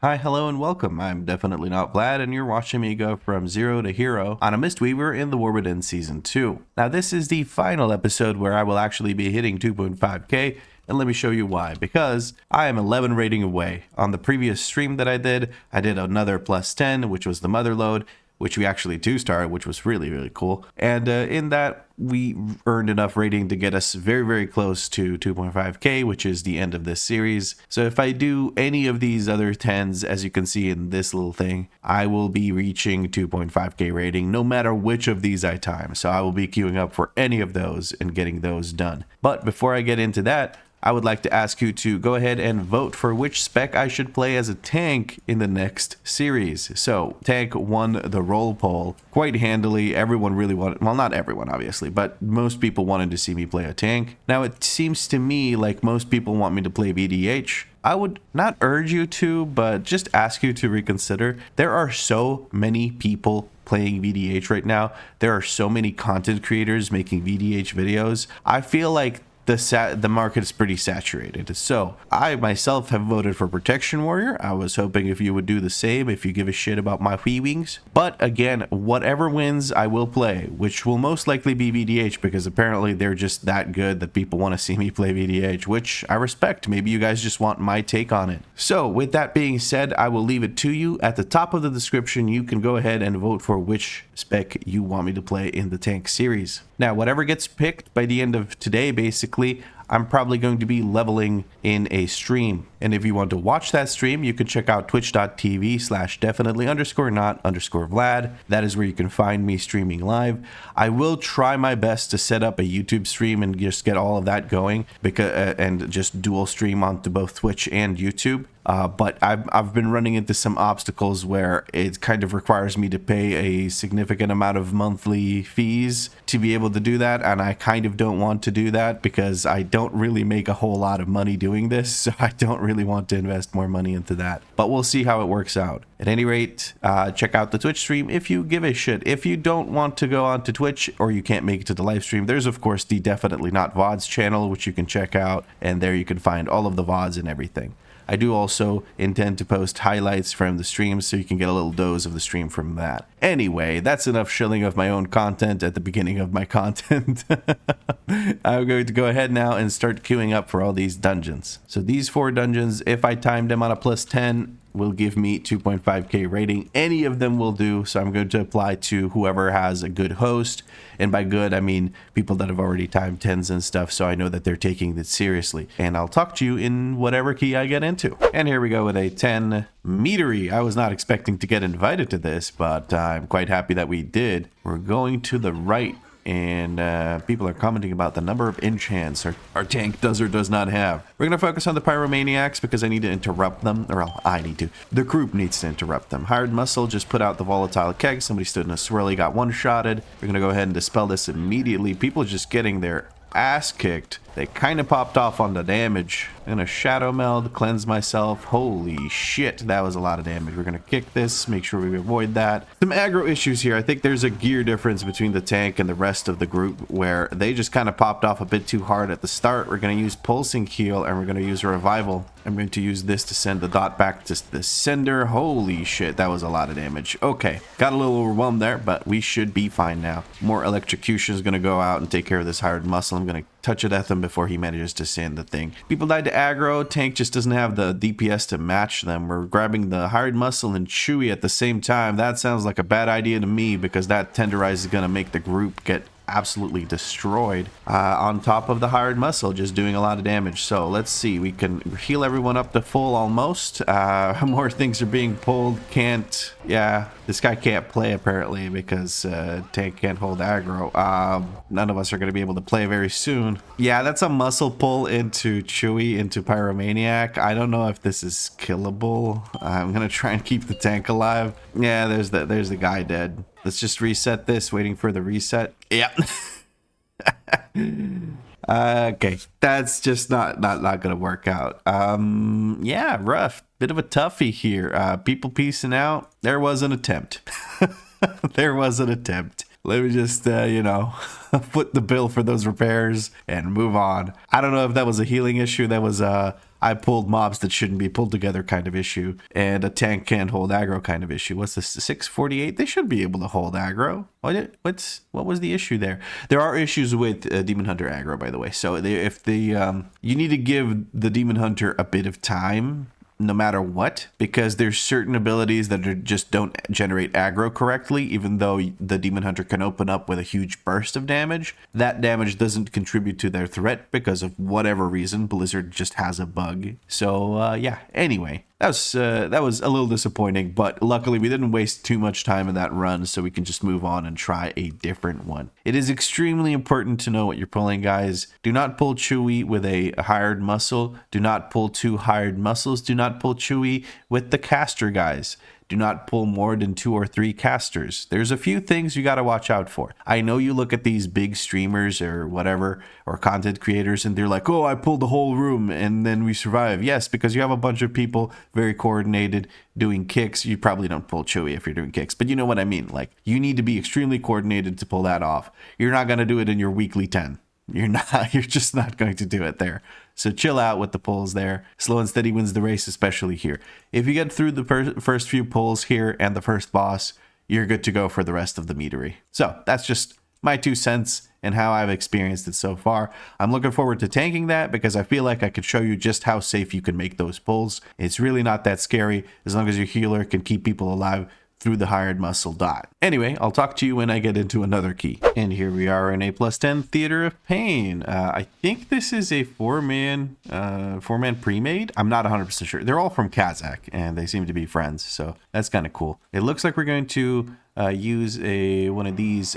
Hi, hello, and welcome. I'm definitely not Vlad, and you're watching me go from zero to hero on a Mistweaver in the War Within Season 2. Now, this is the final episode where I will actually be hitting 2.5k, and let me show you why. Because I am 11 rating away. On the previous stream that I did another plus 10, which was the mother load, which we actually 2-starred, which was really cool. And in that, we earned enough rating to get us very close to 2.5k, which is the end of this series. So if I do any of these other 10s, as you can see in this little thing, I will be reaching 2.5k rating no matter which of these I time. So I will be queuing up for any of those and getting those done. But before I get into that, I would like to ask you to go ahead and vote for which spec I should play as a tank in the next series. So, tank won the roll poll quite handily. Everyone really wanted, well, not everyone obviously, but most people wanted to see me play a tank. Now, it seems to me like most people want me to play VDH. I would not urge you to, but just ask you to reconsider. There are so many people playing VDH right now. There are so many content creators making VDH videos. I feel like the market is pretty saturated. So I myself have voted for Protection Warrior. I was hoping if you would do the same, if you give a shit about my wings. But again, whatever wins, I will play, which will most likely be VDH, because apparently they're just that good that people want to see me play VDH, which I respect. Maybe you guys just want my take on it. So with that being said, I will leave it to you. At the top of the description, you can go ahead and vote for which spec you want me to play in the tank series. Now, whatever gets picked by the end of today, basically, I'm probably going to be leveling in a stream. And if you want to watch that stream, you can check out twitch.tv/definitely_not_Vlad. That is where you can find me streaming live. I will try my best to set up a YouTube stream and just get all of that going, because and just dual stream onto both Twitch and YouTube. But I've been running into some obstacles where it kind of requires me to pay a significant amount of monthly fees to be able to do that, and I kind of don't want to do that because I don't really make a whole lot of money doing this, so I don't really want to invest more money into that. But we'll see how it works out. At any rate, check out the Twitch stream if you give a shit. If you don't want to go on to Twitch, or you can't make it to the live stream, there's of course the Definitely Not VODs channel, which you can check out, and there you can find all of the VODs and everything. I do also intend to post highlights from the stream, so you can get a little dose of the stream from that. Anyway, that's enough shilling of my own content at the beginning of my content. I'm going to go ahead now and start queuing up for all these dungeons. So these 4 dungeons, if I time them on a plus 10, will give me 2.5k rating. Any of them will do, so I'm going to apply to whoever has a good host. And by good, I mean people that have already timed 10s and stuff, so I know that they're taking this seriously. And I'll talk to you in whatever key I get into. And here we go with a 10 meatery. I was not expecting to get invited to this, but I'm quite happy that we did. We're going to the right, and people are commenting about the number of enchants our tank does or does not have. We're going to focus on the pyromaniacs because I need to interrupt them, or I need to. The group needs to interrupt them. Hired Muscle just put out the volatile keg. Somebody stood in a swirly, got one-shotted. We're going to go ahead and dispel this immediately. People just getting their ass kicked. They kind of popped off on the damage. I'm gonna shadow meld, cleanse myself. Holy shit, that was a lot of damage. We're gonna kick this, make sure we avoid that. Some aggro issues here. I think there's a gear difference between the tank and the rest of the group where they just kind of popped off a bit too hard at the start. We're gonna use pulsing heal, and we're gonna use a revival. I'm going to use this to send the dot back to the sender. Holy shit, that was a lot of damage. Okay, got a little overwhelmed there, but we should be fine now. More electrocution is gonna go out and take care of this Hired Muscle. I'm gonna touch it at him before he manages to send the thing. People died to aggro. Tank just doesn't have the DPS to match them. We're grabbing the Hired Muscle and Chewy at the same time. That sounds like a bad idea to me, because that tenderize is going to make the group get absolutely destroyed on top of the Hired Muscle, just doing a lot of damage. So let's see, we can heal everyone up to full almost. More things are being pulled. Can't, yeah, this guy can't play apparently because tank can't hold aggro. None of us are going to be able to play very soon. Yeah, that's a muscle pull into Chewy, into Pyromaniac. I don't know if this is killable. I'm going to try and keep the tank alive. Yeah, there's the guy dead. Let's just reset this, waiting for the reset. Yep. Okay, that's just not gonna work out. Yeah, rough. Bit of a toughie here. People piecing out. There was an attempt. There was an attempt. Let me just, you know, foot the bill for those repairs and move on. I don't know if that was a healing issue. That was, I pulled mobs that shouldn't be pulled together kind of issue, and a tank can't hold aggro kind of issue. What's this? 648? They should be able to hold aggro. What was the issue there? There are issues with Demon Hunter aggro, by the way. So you need to give the Demon Hunter a bit of time, no matter what, because there's certain abilities that just don't generate aggro correctly. Even though the Demon Hunter can open up with a huge burst of damage, that damage doesn't contribute to their threat because of whatever reason. Blizzard just has a bug. So yeah, anyway, that was a little disappointing, but luckily we didn't waste too much time in that run, so we can just move on and try a different one. It is extremely important to know what you're pulling, guys. Do not pull Chewy with a hired muscle. Do not pull 2 hired muscles. Do not pull Chewy with the caster, guys. Do not pull more than 2 or 3 casters. There's a few things you got to watch out for. I know you look at these big streamers or whatever, or content creators, and they're like, oh, I pulled the whole room and then we survive. Yes, because you have a bunch of people very coordinated doing kicks. You probably don't pull Chewy if you're doing kicks, but you know what I mean. Like, you need to be extremely coordinated to pull that off. You're not going to do it in your weekly 10. You're just not going to do it there. So chill out with the pulls there. Slow and steady wins the race, especially here. If you get through the first few pulls here and the first boss, you're good to go for the rest of the meadery. So that's just my 2 cents and how I've experienced it so far. I'm looking forward to tanking that because I feel like I could show you just how safe you can make those pulls. It's really not that scary as long as your healer can keep people alive through the hired muscle dot. Anyway, I'll talk to you when I get into another key. And here we are in a +10 Theater of Pain. I think this is a 4-man pre-made. I'm not 100% sure. They're all from Kazakh and they seem to be friends, so that's kind of cool. It looks like we're going to use one of these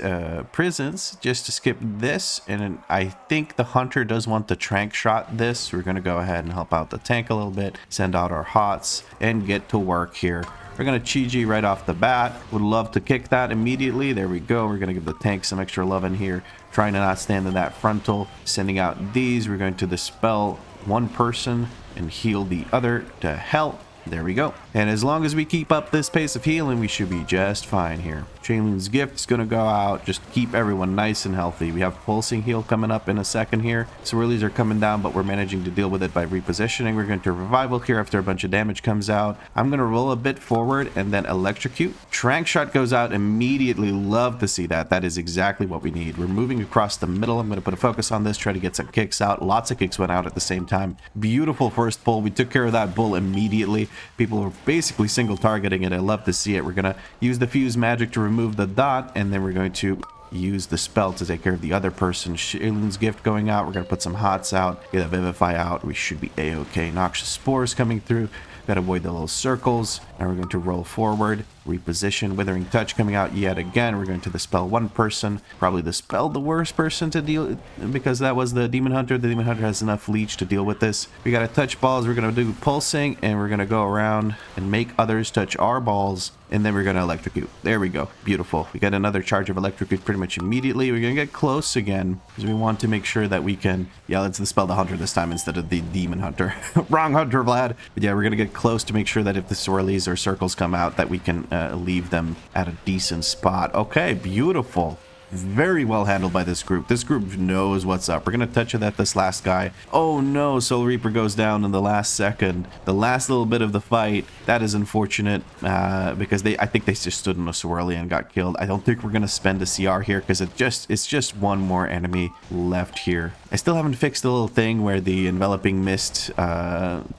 prisons just to skip this, and I think the hunter does want the trank shot this. We're going to go ahead and help out the tank a little bit, send out our hots, and get to work here. We're going to Chi-Ji right off the bat. Would love to kick that immediately. There we go. We're going to give the tank some extra love in here. Trying to not stand in that frontal. Sending out these. We're going to dispel one person and heal the other to hell. There we go. And as long as we keep up this pace of healing, we should be just fine here. Chainloon's gift is going to go out. Just keep everyone nice and healthy. We have pulsing heal coming up in a second here. Swirlies are coming down, but we're managing to deal with it by repositioning. We're going to revival here after a bunch of damage comes out. I'm going to roll a bit forward and then electrocute. Trank shot goes out immediately. Love to see that. That is exactly what we need. We're moving across the middle. I'm going to put a focus on this, try to get some kicks out. Lots of kicks went out at the same time. Beautiful first pull. We took care of that bull immediately. People were basically single targeting it. I love to see it. We're going to use the fuse magic to remove the dot, and then we're going to use the spell to take care of the other person. Shailun's gift going out. We're going to put some hots out, get a vivify out. We should be a-okay. Noxious spores coming through. Got to avoid the little circles. Now we're going to roll forward, reposition, withering touch coming out yet again. We're going to dispel one person, probably dispel the worst person to deal, because that was the Demon Hunter. The Demon Hunter has enough leech to deal with this. We got to touch balls. We're going to do pulsing, and we're going to go around and make others touch our balls, and then we're going to electrocute. There we go. Beautiful. We got another charge of electrocute pretty much immediately. We're going to get close again because we want to make sure that we can, yeah, let's dispel the Hunter this time instead of the Demon Hunter. Wrong Hunter, Vlad. But yeah, we're going to get close to make sure that if the swirlies or circles come out, that we can leave them at a decent spot. Okay, beautiful. Very well handled by this group. This group knows what's up. We're going to touch it at this last guy. Oh no, Soul Reaper goes down in the last second. The last little bit of the fight. That is unfortunate because I think they just stood in a swirly and got killed. I don't think we're going to spend a CR here because it's just one more enemy left here. I still haven't fixed the little thing where the enveloping mist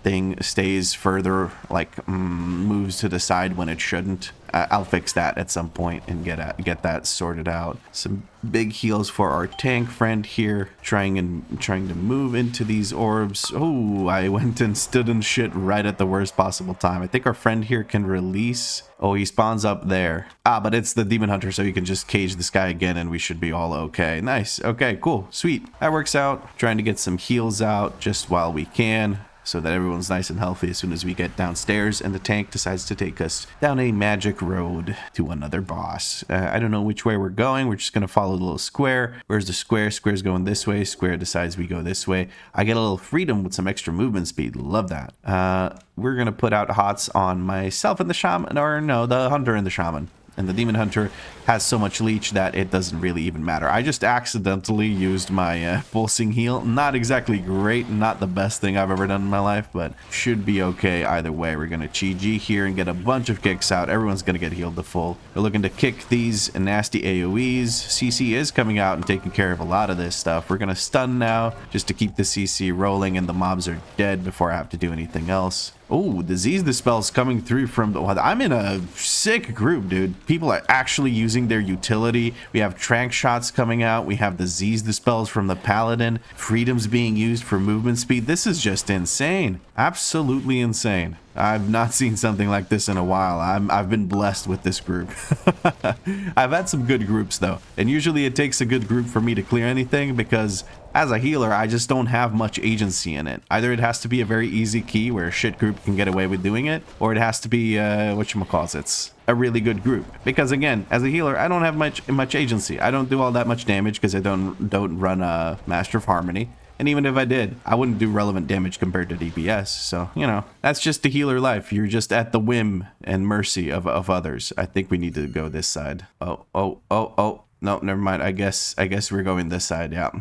thing stays further, like moves to the side when it shouldn't. I'll fix that at some point and get that sorted out. Some big heals for our tank friend here, trying to move into these orbs. Oh, I went and stood in shit right at the worst possible time. I think our friend here can release. Oh, he spawns up there. Ah, but it's the Demon Hunter, so you can just cage this guy again and we should be all okay. Nice. Okay, cool. Sweet. That works out. Trying to get some heals out just while we can, so that everyone's nice and healthy as soon as we get downstairs and the tank decides to take us down a magic road to another boss. I don't know which way we're going. We're just going to follow the little square. Where's the square? Square's going this way. Square decides we go this way. I get a little freedom with some extra movement speed. Love that. We're going to put out hots on myself and the shaman, or no, the hunter and the shaman. and the Demon Hunter has so much leech that it doesn't really even matter. I just accidentally used my pulsing heal. Not exactly great, not the best thing I've ever done in my life, but should be okay either way. We're going to Chi-G here and get a bunch of kicks out. Everyone's going to get healed to full. We're looking to kick these nasty AoEs. CC is coming out and taking care of a lot of this stuff. We're going to stun now just to keep the CC rolling, and the mobs are dead before I have to do anything else. Oh, disease dispels coming through from the... I'm in a sick group, dude. People are actually using their utility. We have trank shots coming out. We have disease dispels from the paladin. Freedom's being used for movement speed. This is just insane. Absolutely insane. I've not seen something like this in a while. I've been blessed with this group. I've had some good groups though, and usually it takes a good group for me to clear anything, because as a healer I just don't have much agency in it. Either it has to be a very easy key where a shit group can get away with doing it, or it has to be whatchamacallits, a really good group. Because again, as a healer I don't have much agency. I don't do all that much damage because I don't run a Master of Harmony. And even if I did, I wouldn't do relevant damage compared to DPS. So, you know, that's just the healer life. You're just at the whim and mercy of others. I think we need to go this side. Oh. No, never mind. I guess we're going this side. Yeah.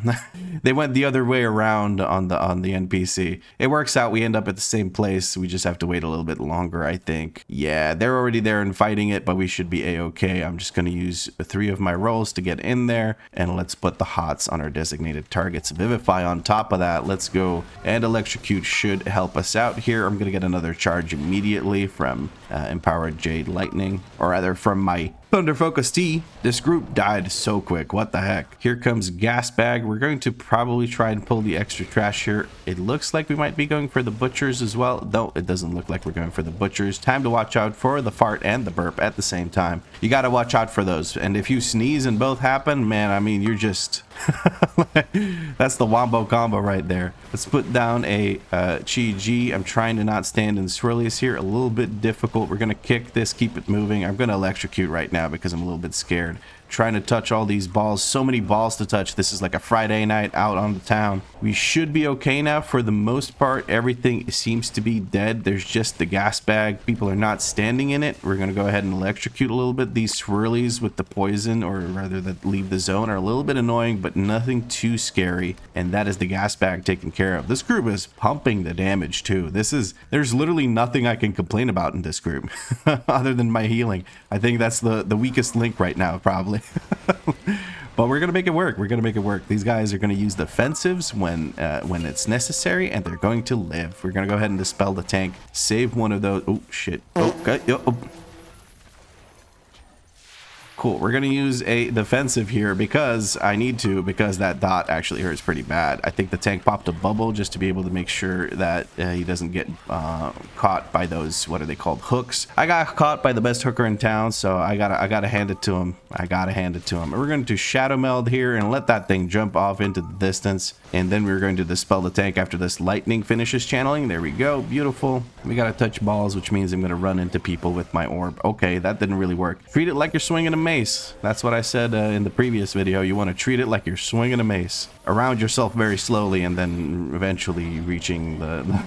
They went the other way around on the NPC. It works out. We end up at the same place. We just have to wait a little bit longer, I think. Yeah, they're already there and fighting it, but we should be a-okay. I'm just going to use 3 of my rolls to get in there, and let's put the hots on our designated targets. Vivify on top of that. Let's go, and Electrocute should help us out here. I'm going to get another charge immediately from Empowered Jade Lightning, or rather from my Thunder Focus T. This group died so quick. What the heck? Here comes Gas Bag. We're going to probably try and pull the extra trash here. It looks like we might be going for the Butchers as well. No, it doesn't look like we're going for the Butchers. Time to watch out for the fart and the burp at the same time. You got to watch out for those. And if you sneeze and both happen, man, I mean, you're just... That's the wombo combo right there. Let's put down a Chi-G. I'm trying to not stand in swirlies here. A little bit difficult. We're going to kick this, keep it moving. I'm going to Electrocute right now because I'm a little bit scared. Trying to touch all these balls. So many balls to touch. This is like a Friday night out on the town. We should be okay now. For the most part, everything seems to be dead. There's just the gas bag. People are not standing in it. We're going to go ahead and electrocute a little bit. These swirlies with the poison, or rather that leave the zone, are a little bit annoying, but nothing too scary. And that is the gas bag taken care of. This group is pumping the damage too. There's literally nothing I can complain about in this group other than my healing. I think that's the weakest link right now, probably. But we're gonna make it work. We're gonna make it work. These guys are gonna use defensives when it's necessary, and they're going to live. We're gonna go ahead and dispel the tank. Save one of those. Oh shit. Okay. Oh. Cool. We're going to use a defensive here because I need to, because that dot actually hurts pretty bad. I think the tank popped a bubble just to be able to make sure that he doesn't get caught by those, what are they called, hooks. I got caught by the best hooker in town, so I gotta hand it to him. And we're going to Shadow Meld here and let that thing jump off into the distance. And then we're going to dispel the tank after this lightning finishes channeling. There we go. Beautiful. We got to touch balls, which means I'm going to run into people with my orb. Okay, that didn't really work. Treat it like you're swinging a mace. That's what I said in the previous video. You want to treat it like you're swinging a mace around yourself very slowly, and then eventually reaching the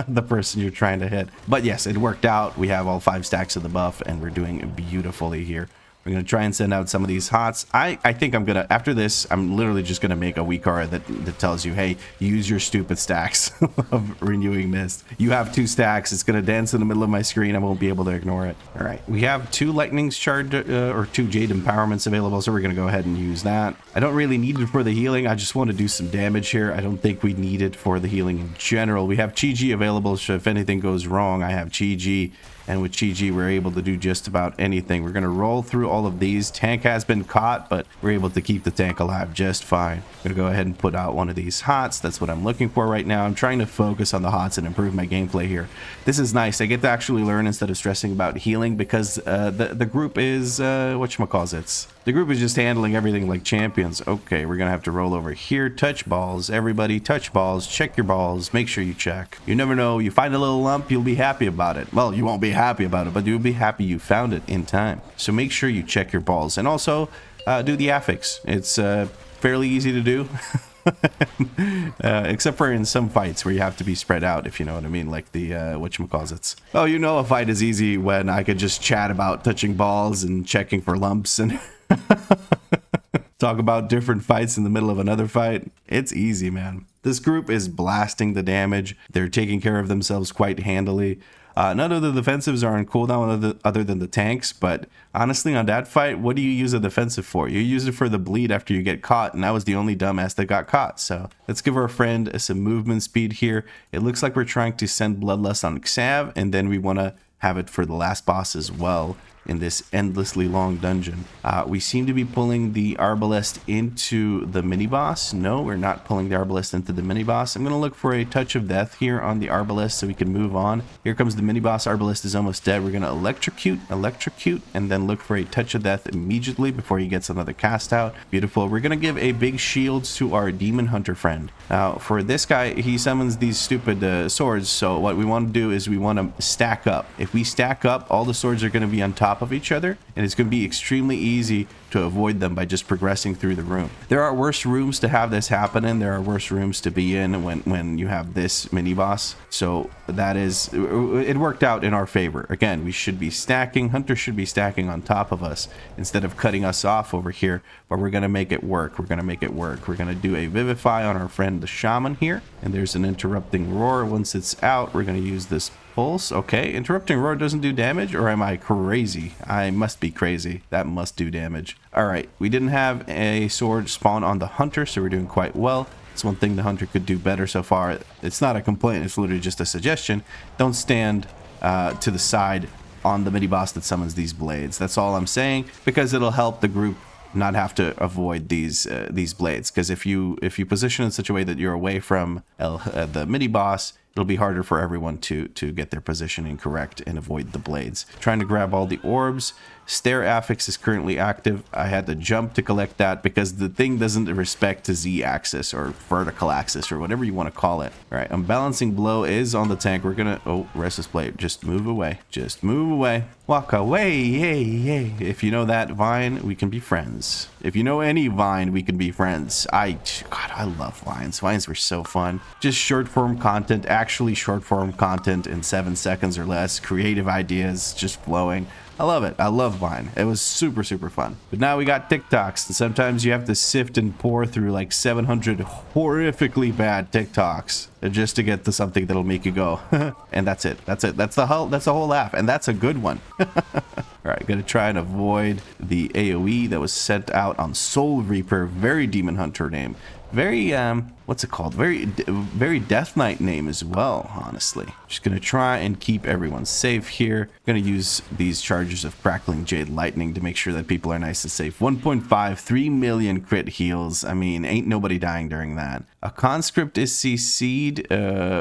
the person you're trying to hit. But yes, it worked out. We have all 5 stacks of the buff, and we're doing beautifully here. We're going to try and send out some of these hots. I think I'm going to, after this, I'm literally just going to make a WeakAuras that tells you, hey, use your stupid stacks of Renewing Mist. You have 2 stacks. It's going to dance in the middle of my screen. I won't be able to ignore it. All right. We have 2 lightnings charged, or 2 Jade Empowerments available, so we're going to go ahead and use that. I don't really need it for the healing. I just want to do some damage here. I don't think we need it for the healing in general. We have Chi-G available, so if anything goes wrong, I have Chi-G. And with Chi-G, we're able to do just about anything. We're going to roll through all of these. Tank has been caught, but we're able to keep the tank alive just fine. I'm going to go ahead and put out one of these hots. That's what I'm looking for right now. I'm trying to focus on the hots and improve my gameplay here. This is nice. I get to actually learn instead of stressing about healing, because the group is, whatchamacallits. The group is just handling everything like champions. Okay, we're going to have to roll over here. Touch balls. Everybody touch balls. Check your balls. Make sure you check. You never know. You find a little lump, you'll be happy about it. Well, you won't be happy about it, but you'll be happy you found it in time. So make sure you check your balls. And also, do the affix. It's fairly easy to do. Except for in some fights where you have to be spread out, if you know what I mean, like the whatchamacallits. Oh, you know, a fight is easy when I could just chat about touching balls and checking for lumps and talk about different fights in the middle of another fight. It's easy, man. This group is blasting the damage. They're taking care of themselves quite handily. None of the defensives are on cooldown other than the tanks, but honestly, on that fight, what do you use a defensive for? You use it for the bleed after you get caught, and I was the only dumbass that got caught. So let's give our friend some movement speed here. It looks like we're trying to send Bloodlust on Xav, and then we want to have it for the last boss as well in this endlessly long dungeon. We seem to be pulling the Arbalest into the mini-boss. No, we're not pulling the Arbalest into the mini-boss. I'm going to look for a touch of death here on the Arbalest so we can move on. Here comes the mini-boss. Arbalest is almost dead. We're going to electrocute, and then look for a touch of death immediately before he gets another cast out. Beautiful. We're going to give a big shield to our Demon Hunter friend. Now, for this guy, he summons these stupid swords, so what we want to do is we want to stack up. If we stack up, all the swords are going to be on top of each other, and it's going to be extremely easy to avoid them by just progressing through the room. There are worse rooms to have this happen in. There are worse rooms to be in when you have this mini boss. So that is, it worked out in our favor. Again, we should be stacking. Hunter should be stacking on top of us instead of cutting us off over here, but we're going to make it work. We're going to make it work. We're going to do a Vivify on our friend the Shaman here, and there's an Interrupting Roar. Once it's out, we're going to use this Pulse. Okay, Interrupting Roar doesn't do damage, or am I crazy? I must be crazy. That must do damage. All right, we didn't have a sword spawn on the Hunter, so we're doing quite well. It's one thing the Hunter could do better so far. It's not a complaint, it's literally just a suggestion. Don't stand to the side on the mini boss that summons these blades. That's all I'm saying, because it'll help the group not have to avoid these blades. Because if you position in such a way that you're away from the mini boss, it'll be harder for everyone to get their positioning correct and avoid the blades. Trying to grab all the orbs. Stare Affix is currently active. I had to jump to collect that because the thing doesn't respect the Z-axis or vertical axis or whatever you want to call it. All right, Unbalancing Blow is on the tank. We're gonna, oh, Restless Blade. Just move away. Just move away. Walk away. Yay, yay. If you know that Vine, we can be friends. If you know any Vine, we can be friends. God, I love Vines. Vines were so fun. Just short form content, actually short form content in 7 seconds or less. Creative ideas just flowing. I love it. I love Vine. It was super, super fun. But now we got TikToks, and sometimes you have to sift and pour through like 700 horrifically bad TikToks just to get to something that'll make you go, and that's it. That's it. That's the whole laugh, and that's a good one. All right, gonna try and avoid the AoE that was sent out on Soul Reaper. Very Demon Hunter name. Very what's it called? Very Death Knight name as well, honestly. Just gonna try and keep everyone safe here. Gonna use these charges of Crackling Jade Lightning to make sure that people are nice and safe. 1.5, 3 million crit heals. I mean, ain't nobody dying during that. A conscript is CC'd.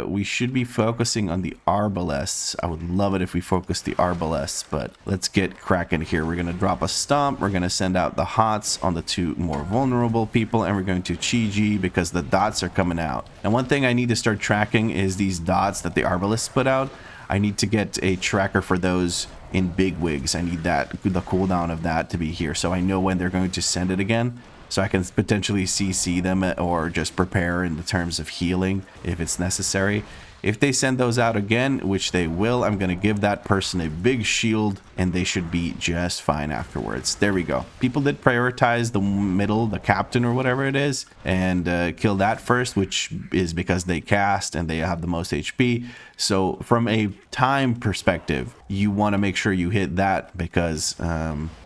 We should be focusing on the Arbalests. I would love it if we focus the Arbalests, but let's get cracking here. We're gonna drop a Stomp. We're gonna send out the Hots on the 2 more vulnerable people, and we're going to Chi-Ji because the dots are coming out. And one thing I need to start tracking is these dots that the Arbalists put out. I need to get a tracker for those in big wigs. I need the cooldown of that to be here so I know when they're going to send it again, so I can potentially CC them or just prepare in the terms of healing if it's necessary. If they send those out again, which they will, I'm going to give that person a big shield and they should be just fine afterwards. There we go. People did prioritize the middle, the captain or whatever it is, and kill that first, which is because they cast and they have the most HP. So from a time perspective, you want to make sure you hit that because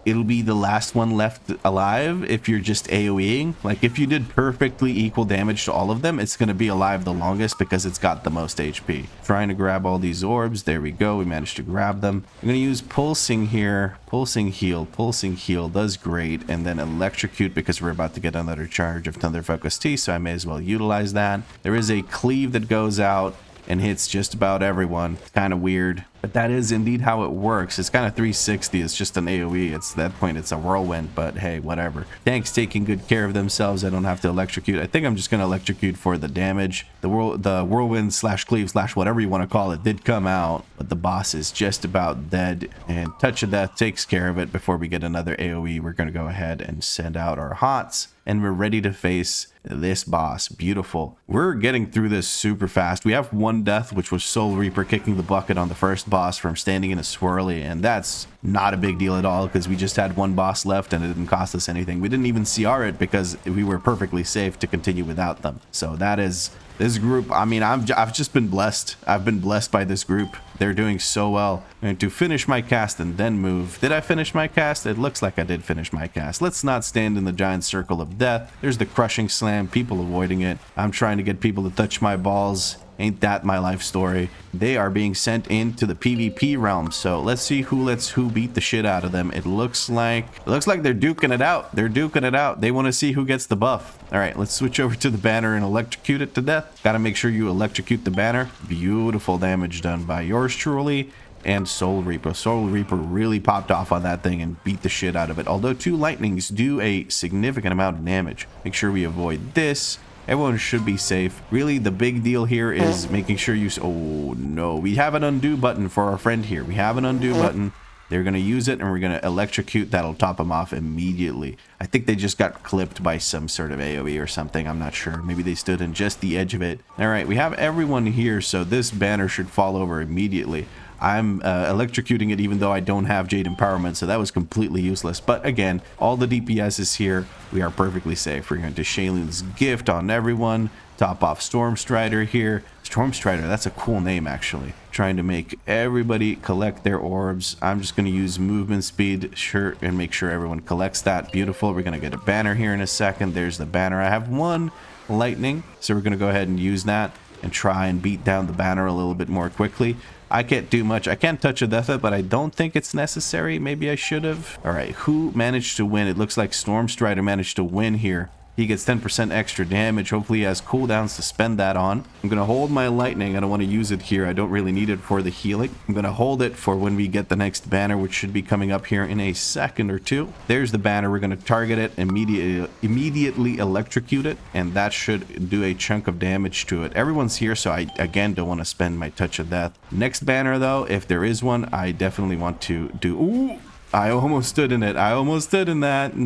it'll be the last one left alive if you're just AoEing. Like if you did perfectly equal damage to all of them, it's going to be alive the longest because it's got the most HP. Trying to grab all these orbs. There we go. We managed to grab them. I'm going to use Pulsing here. Pulsing Heal. Pulsing Heal does great. And then Electrocute because we're about to get another charge of Thunder Focus Tea, so I may as well utilize that. There is a Cleave that goes out and hits just about everyone. It's kind of weird, but that is indeed how it works. It's kind of 360. It's just an AoE. It's that point, it's a whirlwind, but hey, whatever. Tanks taking good care of themselves. I don't have to electrocute. I think I'm just going to electrocute for the damage. The whirlwind slash cleave slash whatever you want to call it did come out, but the boss is just about dead, and Touch of Death takes care of it. Before we get another AoE, we're going to go ahead and send out our Hots. and we're ready to face this boss. Beautiful. We're getting through this super fast. We have one death, which was Soul Reaper kicking the bucket on the first boss from standing in a swirly, and that's not a big deal at all because we just had one boss left and it didn't cost us anything. We didn't even CR it because we were perfectly safe to continue without them. So that is this group. I mean, I've just been blessed. I've been blessed by this group. They're doing so well. I'm going to finish my cast and then move. Did I finish my cast? It looks like I did finish my cast. Let's not stand in the giant circle of death. There's the crushing slam, people avoiding it. I'm trying to get people to touch my balls. Ain't that my life story? They are being sent into the PvP realm. So let's see who lets who beat the shit out of them. It looks like they're duking it out. They're duking it out. They want to see who gets the buff. All right, let's switch over to the banner and electrocute it to death. Got to make sure you electrocute the banner. Beautiful damage done by yours truly and Soul Reaper. Soul Reaper really popped off on that thing and beat the shit out of it. Although 2 lightnings do a significant amount of damage. Make sure we avoid this. Everyone should be safe. Really, the big deal here is making sure you... Oh, no. We have an undo button for our friend here. We have an undo button. They're going to use it, and we're going to electrocute. That'll top them off immediately. I think they just got clipped by some sort of AoE or something. I'm not sure. Maybe they stood in just the edge of it. All right, we have everyone here, so this banner should fall over immediately. I'm electrocuting it even though I don't have Jade Empowerment, so that was completely useless. But again, all the DPS is here. We are perfectly safe. We're going to Shaylin's Gift on everyone. Top off Stormstrider here. Stormstrider, that's a cool name actually. Trying to make everybody collect their orbs. I'm just going to use movement speed, sure, and make sure everyone collects that. Beautiful. We're going to get a banner here in a second. There's the banner. I have 1 lightning, so we're going to go ahead and use that and try and beat down the banner a little bit more quickly. I can't do much. I can't touch a death, but I don't think it's necessary. Maybe I should have. All right, who managed to win? It looks like Stormstrider managed to win here. He gets 10% extra damage. Hopefully he has cooldowns to spend that on. I'm going to hold my lightning. I don't want to use it here. I don't really need it for the healing. I'm going to hold it for when we get the next banner, which should be coming up here in a second or two. There's the banner. We're going to target it, immediately electrocute it, and that should do a chunk of damage to it. Everyone's here, so I, again, don't want to spend my touch of death. Next banner, though, if there is one, I definitely want to do... Ooh! I almost stood in it. I almost stood in that.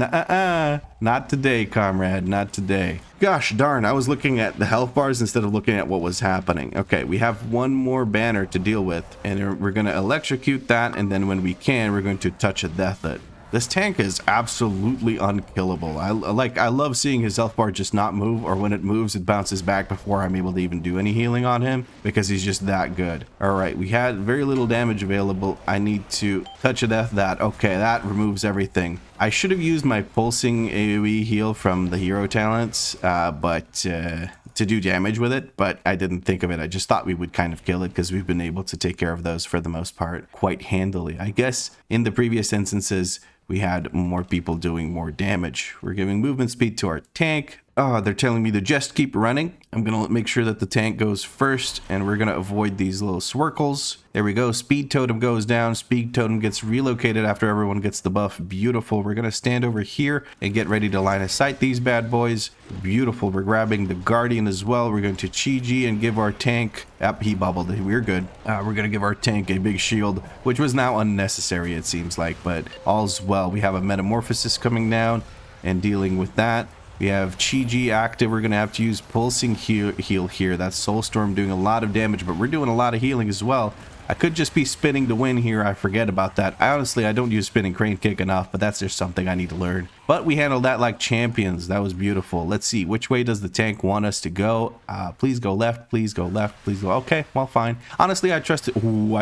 Not today, comrade. Not today. Gosh darn, I was looking at the health bars instead of looking at what was happening. Okay, we have one more banner to deal with, and we're going to electrocute that, and then when we can, we're going to touch a death it. This tank is absolutely unkillable. I love seeing his health bar just not move, or when it moves, it bounces back before I'm able to even do any healing on him, because he's just that good. All right, we had very little damage available. I need to touch a death that. Okay, that removes everything. I should have used my pulsing AoE heal from the hero talents, to do damage with it, but I didn't think of it. I just thought we would kind of kill it because we've been able to take care of those for the most part quite handily. I guess in the previous instances, we had more people doing more damage. We're giving movement speed to our tank. Oh, they're telling me to just keep running. I'm going to make sure that the tank goes first, and we're going to avoid these little swirkles. There we go. Speed totem goes down. Speed totem gets relocated after everyone gets the buff. Beautiful. We're going to stand over here and get ready to line of sight these bad boys. Beautiful. We're grabbing the Guardian as well. We're going to Chi-Ji and give our tank... Yep, he bubbled. We're good. We're going to give our tank a big shield, which was now unnecessary, it seems like, but all's well. We have a Metamorphosis coming down and dealing with that. We have Chi-Ji active. We're going to have to use Pulsing Heal here. That's Soulstorm doing a lot of damage, but we're doing a lot of healing as well. I could just be spinning to win here. I forget about that. Honestly, I don't use spinning crane kick enough, but that's just something I need to learn. But we handled that like champions. That was beautiful. Let's see. Which way does the tank want us to go? Please go left. Please go left. Please go. Okay, well, fine. Honestly, I trust it. Ooh,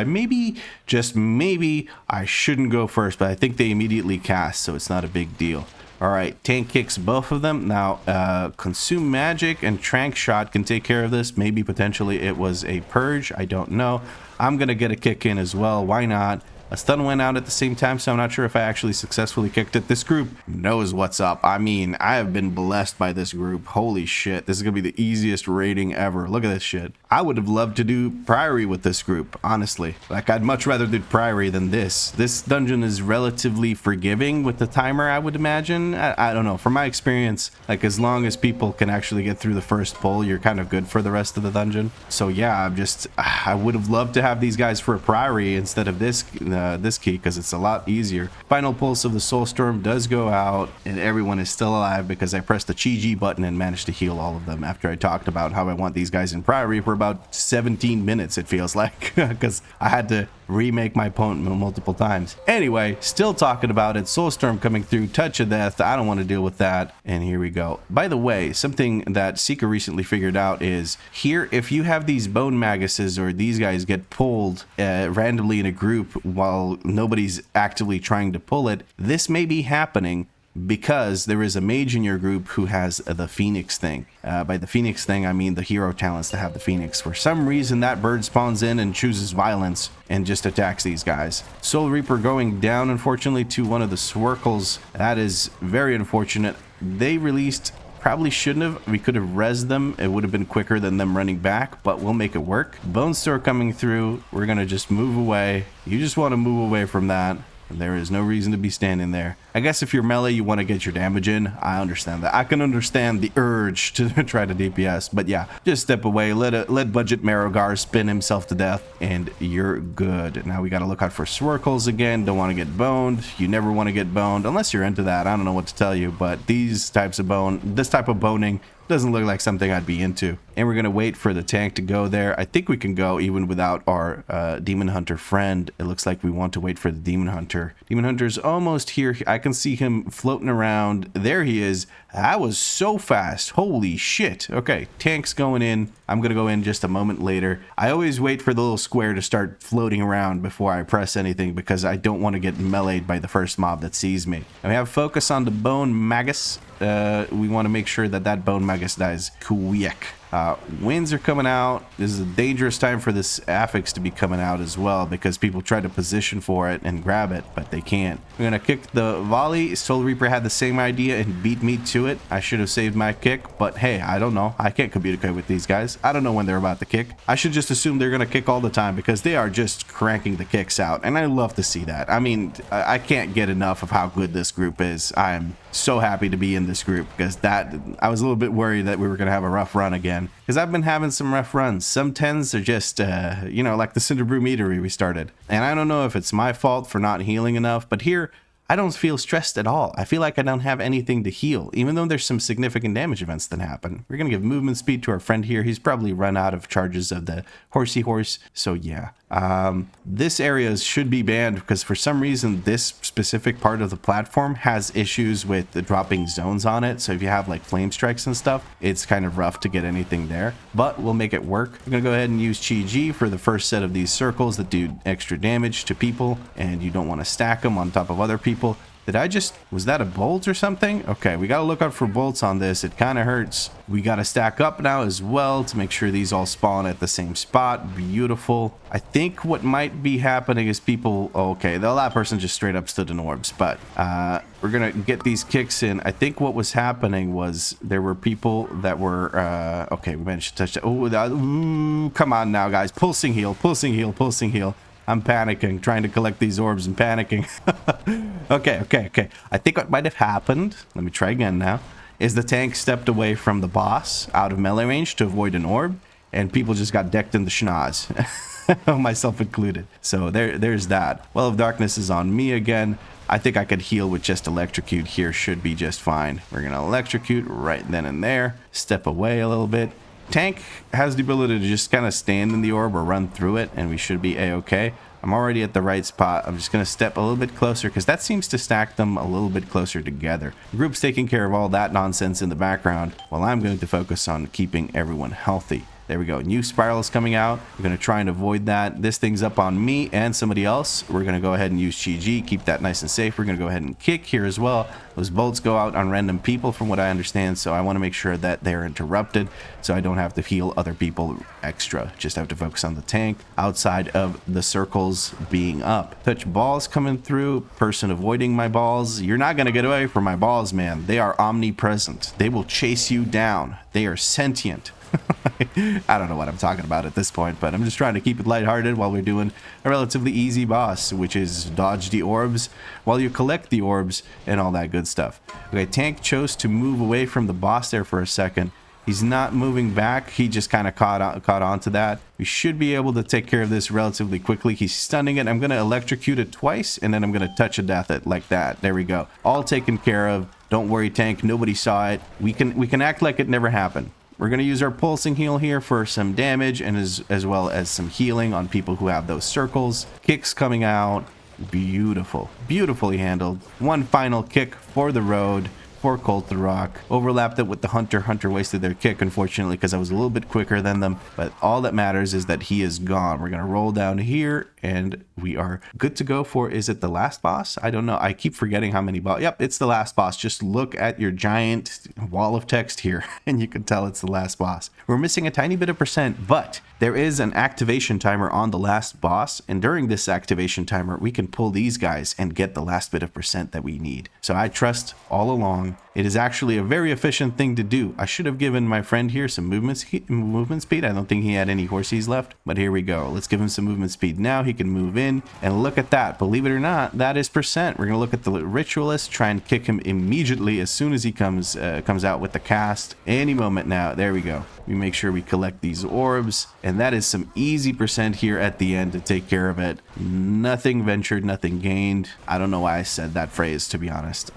just maybe, I shouldn't go first, but I think they immediately cast, so it's not a big deal. All right, tank kicks both of them. Now, Consume Magic and Trank Shot can take care of this. Maybe potentially it was a Purge. I don't know. I'm going to get a kick in as well. Why not? A stun went out at the same time, so I'm not sure if I actually successfully kicked it. This group knows what's up. I mean, I have been blessed by this group. Holy shit. This is going to be the easiest raiding ever. Look at this shit. I would have loved to do Priory with this group, honestly. Like, I'd much rather do Priory than this. This dungeon is relatively forgiving with the timer, I would imagine. I don't know. From my experience, like, as long as people can actually get through the first pull, you're kind of good for the rest of the dungeon. So, yeah, I would have loved to have these guys for a Priory instead of this this key because it's a lot easier. Final pulse of the Soulstorm does go out, and everyone is still alive because I pressed the Chi button and managed to heal all of them after I talked about how I want these guys in Priory for about 17 minutes, it feels like, because I had to remake my opponent multiple times. Anyway, still talking about it. Soulstorm coming through, touch of death. I don't want to deal with that. And here we go. By the way, something that Seeker recently figured out is here, if you have these bone maguses or these guys get pulled randomly in a group while nobody's actively trying to pull it, this may be happening because there is a mage in your group who has the Phoenix thing. By the Phoenix thing, I mean the hero talents to have the Phoenix. For some reason, that bird spawns in and chooses violence and just attacks these guys. Soul Reaper going down, unfortunately, to one of the Swirkles. That is very unfortunate. They released... Probably shouldn't have. We could have rezzed them. It would have been quicker than them running back, but we'll make it work. Bone Store coming through. We're going to just move away. You just want to move away from that. There is no reason to be standing there. I guess if you're melee, you want to get your damage in. I understand that. I can understand the urge to try to DPS, but yeah, just step away. Let Budget Marogar spin himself to death, and you're good. Now we got to look out for Swirkles again. Don't want to get boned. You never want to get boned unless you're into that. I don't know what to tell you, but these types of this type of boning doesn't look like something I'd be into. And we're going to wait for the tank to go there. I think we can go even without our Demon Hunter friend. It looks like we want to wait for the Demon Hunter. Demon Hunter's almost here. I can see him floating around. There he is. That was so fast. Holy shit. Okay, tank's going in. I'm going to go in just a moment later. I always wait for the little square to start floating around before I press anything because I don't want to get meleeed by the first mob that sees me. And we have focus on the Bone Magus. We want to make sure that that Bone Magus dies quick. Winds are coming out. This is a dangerous time for this affix to be coming out as well because people try to position for it and grab it, but they can't. We're going to kick the volley. Soul Reaper had the same idea and beat me to it. I should have saved my kick, but hey, I don't know. I can't communicate with these guys. I don't know when they're about to kick. I should just assume they're going to kick all the time because they are just cranking the kicks out, and I love to see that. I mean, I can't get enough of how good this group is. I'm so happy to be in this group because I was a little bit worried that we were going to have a rough run again because I've been having some rough runs. Some 10s are just you know, like the Cinderbrew meadery we started, and I don't know if it's my fault for not healing enough, but here I don't feel stressed at all. I feel like I don't have anything to heal, even though there's some significant damage events that happen. We're gonna give movement speed to our friend here. He's probably run out of charges of the horsey horse, so yeah. This area should be banned because for some reason this specific part of the platform has issues with the dropping zones on it. So if you have like flame strikes and stuff, it's kind of rough to get anything there, but we'll make it work. We're gonna go ahead and use Chi for the first set of these circles that do extra damage to people, and you don't want to stack them on top of other people. Was that a bolt or something? Okay, we gotta look out for bolts on this. It kind of hurts. We gotta stack up now as well to make sure these all spawn at the same spot. Beautiful. I think what might be happening is people... okay, the last person just straight up stood in orbs, but we're gonna get these kicks in. I think what was happening was there were people that were... okay, we managed to touch that. Ooh, come on now, guys. Pulsing heal, pulsing heal, pulsing heal. I'm panicking, trying to collect these orbs and panicking. Okay. I think what might have happened, let me try again now, is the tank stepped away from the boss out of melee range to avoid an orb, and people just got decked in the schnoz, myself included. So there's that. Well of Darkness is on me again. I think I could heal with just electrocute here, should be just fine. We're gonna electrocute right then and there, step away a little bit. Tank has the ability to just kind of stand in the orb or run through it, and we should be a-okay. I'm already at the right spot. I'm just going to step a little bit closer because that seems to stack them a little bit closer together. The group's taking care of all that nonsense in the background while I'm going to focus on keeping everyone healthy. There we go. New spiral is coming out. We're going to try and avoid that. This thing's up on me and somebody else. We're going to go ahead and use Chi, keep that nice and safe. We're going to go ahead and kick here as well. Those bolts go out on random people from what I understand, so I want to make sure that they're interrupted so I don't have to heal other people extra. Just have to focus on the tank outside of the circles being up. Touch balls coming through. Person avoiding my balls. You're not going to get away from my balls, man. They are omnipresent. They will chase you down. They are sentient. I don't know what I'm talking about at this point, but I'm just trying to keep it lighthearted while we're doing a relatively easy boss, which is dodge the orbs while you collect the orbs and all that good stuff. Okay, tank chose to move away from the boss there for a second. He's not moving back. He just kind of caught on to that. We should be able to take care of this relatively quickly. He's stunning it. I'm going to electrocute it twice, and then I'm going to touch a death it like that. There we go. All taken care of. Don't worry, tank. Nobody saw it. We can act like it never happened. We're going to use our pulsing heal here for some damage and as well as some healing on people who have those circles. Kicks coming out. Beautiful. Beautifully handled. One final kick for the road. For Colt the Rock. Overlapped it with the Hunter. Hunter wasted their kick, unfortunately, because I was a little bit quicker than them. But all that matters is that he is gone. We're going to roll down here, and we are good to go for, is it the last boss? I don't know. I keep forgetting how many boss. Yep, it's the last boss. Just look at your giant wall of text here, and you can tell it's the last boss. We're missing a tiny bit of percent, but there is an activation timer on the last boss, and during this activation timer, we can pull these guys and get the last bit of percent that we need. So I trust all along. It is actually a very efficient thing to do. I should have given my friend here some movement speed. I don't think he had any horsies left, but here we go. Let's give him some movement speed now. He can move in, and look at that. Believe it or not, that is percent. We're going to look at the ritualist, try and kick him immediately as soon as he comes out with the cast. Any moment now. There we go. We make sure we collect these orbs, and that is some easy percent here at the end to take care of it. Nothing ventured, nothing gained. I don't know why I said that phrase, to be honest.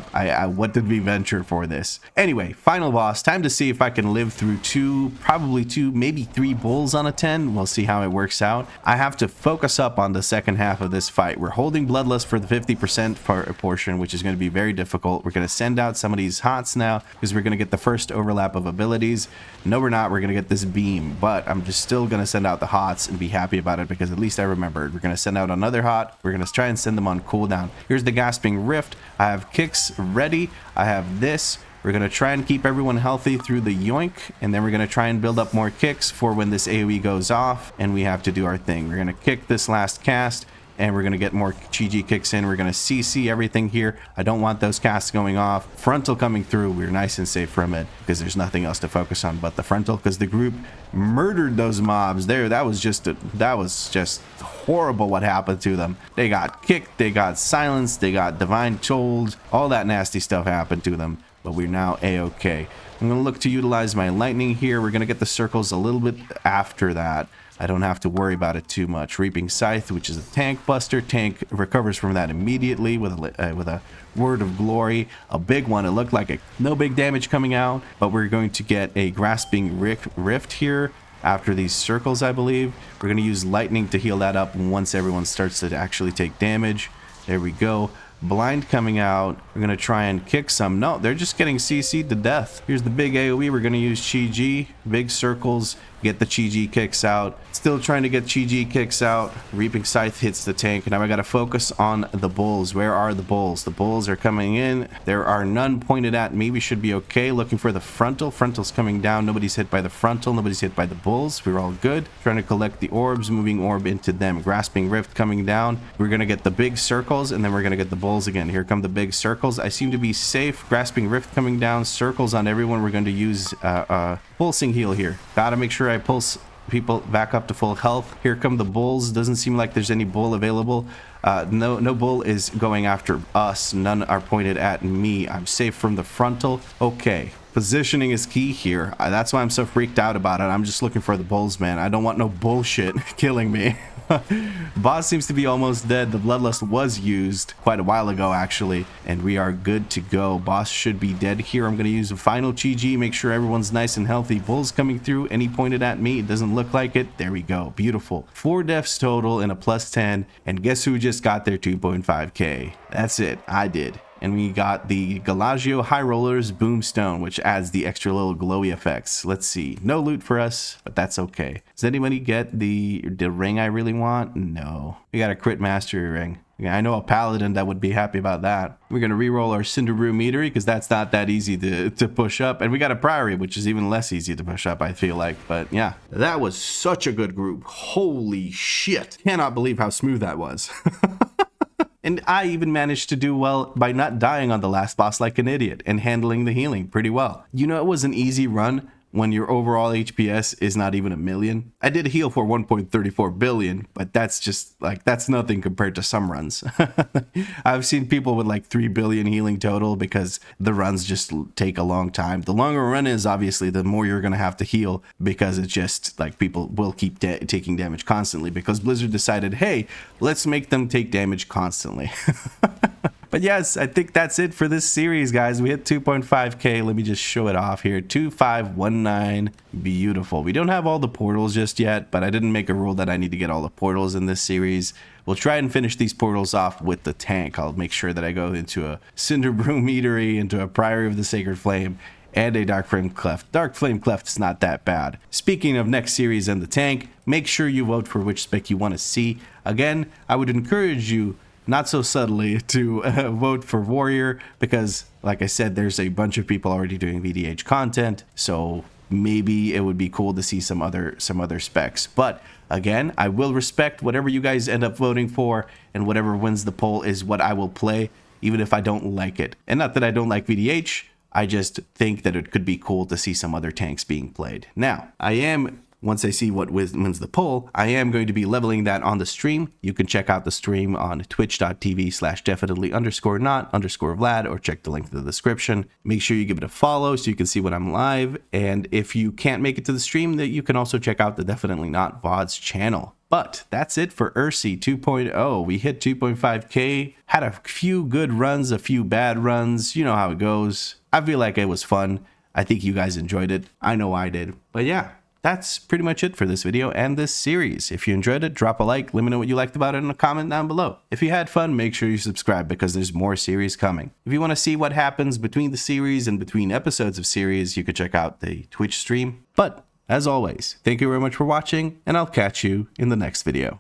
What did we venture for this? Anyway, final boss. Time to see if I can live through probably two, maybe 3 bulls on a 10. We'll see how it works out. I have to focus up on the second half of this fight. We're holding Bloodlust for the 50% portion, which is going to be very difficult. We're going to send out some of these hots now because we're going to get the first overlap of abilities. No, we're not. We're going to get this beam, but I'm just still going to send out the hots and be happy about it because at least I remembered. We're going to send out another hot. We're going to try and send them on cooldown. Here's the Gasping Rift. I have kicks ready. I have this. We're going to try and keep everyone healthy through the yoink, and then we're going to try and build up more kicks for when this AoE goes off, and we have to do our thing. We're going to kick this last cast, and we're going to get more GG kicks in. We're going to CC everything here. I don't want those casts going off. Frontal coming through. We're nice and safe from it because there's nothing else to focus on but the frontal because the group murdered those mobs there. That was just horrible what happened to them. They got kicked. They got silenced. They got divine told. All that nasty stuff happened to them. But we're now A-okay. I'm going to look to utilize my lightning here. We're going to get the circles a little bit after that. I don't have to worry about it too much. Reaping Scythe, which is a tank buster. Tank recovers from that immediately with a word of glory. A big one. It looked like no big damage coming out, but we're going to get a Grasping Rift here after these circles, I believe. We're going to use lightning to heal that up once everyone starts to actually take damage. There we go. Blind coming out. We're going to try and kick some. No, they're just getting CC'd to death. Here's the big AoE. We're going to use Chi-G. Big circles. Get the Chi-G kicks out. Still trying to get Chi-G kicks out. Reaping Scythe hits the tank. Now I got to focus on the bulls. Where are the bulls? The bulls are coming in. There are none pointed at me. We should be okay. Looking for the frontal. Frontal's coming down. Nobody's hit by the frontal. Nobody's hit by the bulls. We're all good. Trying to collect the orbs. Moving orb into them. Grasping Rift coming down. We're going to get the big circles, and then we're going to get the bulls again. Here come the big circles. I seem to be safe. Grasping Rift coming down. Circles on everyone. We're going to use pulsing heal here. Gotta make sure I pulse people back up to full health. Here come the bulls. Doesn't seem like there's any bull available. No bull is going after us. None are pointed at me. I'm safe from the frontal. Okay. Positioning is key here. That's why I'm so freaked out about it. I'm just looking for the bulls, man. I don't want no bullshit killing me. Boss seems to be almost dead. The Bloodlust was used quite a while ago, actually, and we are good to go. Boss should be dead here. I'm going to use a final Chi-G, make sure everyone's nice and healthy. Bulls coming through. Any pointed at me? It doesn't look like it. There we go. Beautiful. 4 deaths total and a +10, and guess who just got their 2.5k? That's it. I did. And we got the Galagio High Rollers Boomstone, which adds the extra little glowy effects. Let's see. No loot for us, but that's okay. Does anybody get the ring I really want? No. We got a Crit Mastery ring. Yeah, I know a Paladin that would be happy about that. We're going to re-roll our Cinderbrew metery because that's not that easy to push up. And we got a Priory, which is even less easy to push up, I feel like. But yeah, that was such a good group. Holy shit. Cannot believe how smooth that was. And I even managed to do well by not dying on the last boss like an idiot and handling the healing pretty well. You know, it was an easy run when your overall HPS is not even 1 million. I did heal for 1.34 billion, but that's just like, that's nothing compared to some runs. I've seen people with like 3 billion healing total because the runs just take a long time. The longer a run is, obviously, the more you're going to have to heal, because it's just like people will keep taking damage constantly, because Blizzard decided, hey, let's make them take damage constantly. But yes, I think that's it for this series, guys. We hit 2.5k. Let me just show it off here. 2519. Beautiful. We don't have all the portals just yet, but I didn't make a rule that I need to get all the portals in this series. We'll try and finish these portals off with the tank. I'll make sure that I go into a Cinderbrew meadery, into a Priory of the Sacred Flame, and a Dark Flame Cleft. Dark Flame Cleft is not that bad. Speaking of next series and the tank, make sure you vote for which spec you want to see. Again, I would encourage you, not so subtly, to vote for Warrior, because like I said, there's a bunch of people already doing VDH content, so maybe it would be cool to see some other specs. But again, I will respect whatever you guys end up voting for, and whatever wins the poll is what I will play, even if I don't like it. And not that I don't like VDH, I just think that it could be cool to see some other tanks being played. Now, once I see what wins the poll, I am going to be leveling that on the stream. You can check out the stream on twitch.tv/definitely_not_Vlad, or check the link in the description. Make sure you give it a follow so you can see when I'm live. And if you can't make it to the stream, that you can also check out the Definitely Not VODs channel. But that's it for Ursi 2.0. We hit 2.5k, had a few good runs, a few bad runs. You know how it goes. I feel like it was fun. I think you guys enjoyed it. I know I did. But yeah, that's pretty much it for this video and this series. If you enjoyed it, drop a like. Let me know what you liked about it in a comment down below. If you had fun, make sure you subscribe, because there's more series coming. If you want to see what happens between the series and between episodes of series, you could check out the Twitch stream. But as always, thank you very much for watching, and I'll catch you in the next video.